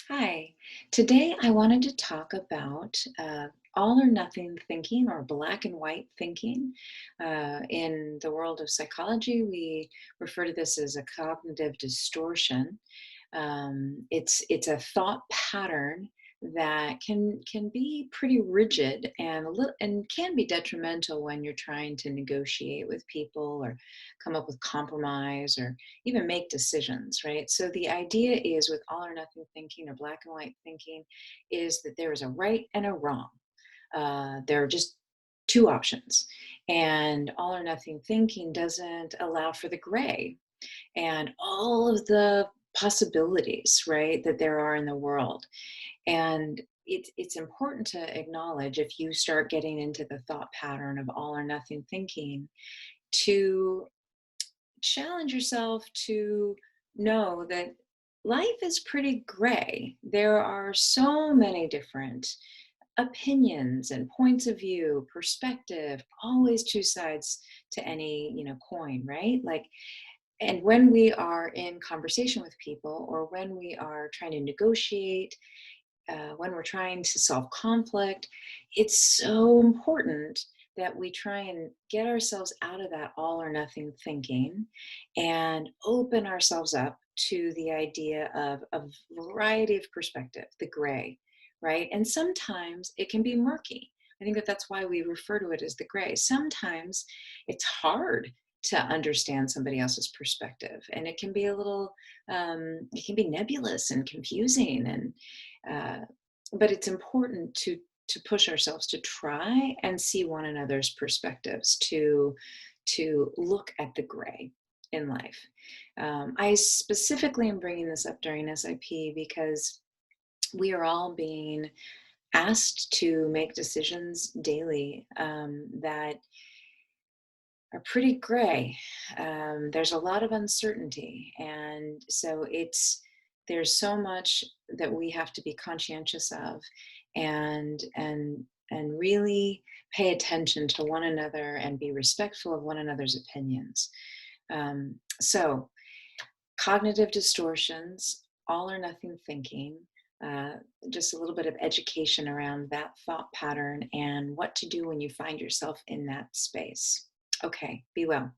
Hi. Today I wanted to talk about all or nothing thinking or black and white thinking. In the world of psychology, we refer to this as a cognitive distortion. It's a thought pattern that can be pretty rigid and and can be detrimental when you're trying to negotiate with people or come up with compromise or even make decisions, right? So the idea is with all or nothing thinking or black and white thinking is that there is a right and a wrong. There are just two options, and all or nothing thinking doesn't allow for the gray and all of the possibilities, right, that there are in the world. And it's important to acknowledge if you start getting into the thought pattern of all or nothing thinking to challenge yourself to know that life is pretty gray. There are so many different opinions and points of view, perspective, always two sides to any, coin, right? Like, and when we are in conversation with people or when we are trying to negotiate, when we're trying to solve conflict, it's so important that we try and get ourselves out of that all or nothing thinking and open ourselves up to the idea of a variety of perspective, the gray, right? And sometimes it can be murky. I think that that's why we refer to it as the gray. Sometimes it's hard to understand somebody else's perspective, and it can be a little, it can be nebulous and confusing, and uh, but it's important to push ourselves to try and see one another's perspectives, to look at the gray in life. I specifically am bringing this up during SIP because we are all being asked to make decisions daily that are pretty gray. There's a lot of uncertainty, and so there's so much that we have to be conscientious of, and really pay attention to one another and be respectful of one another's opinions. So cognitive distortions, all or nothing thinking. Uh, just a little bit of education around that thought pattern and what to do when you find yourself in that space. Okay, be well.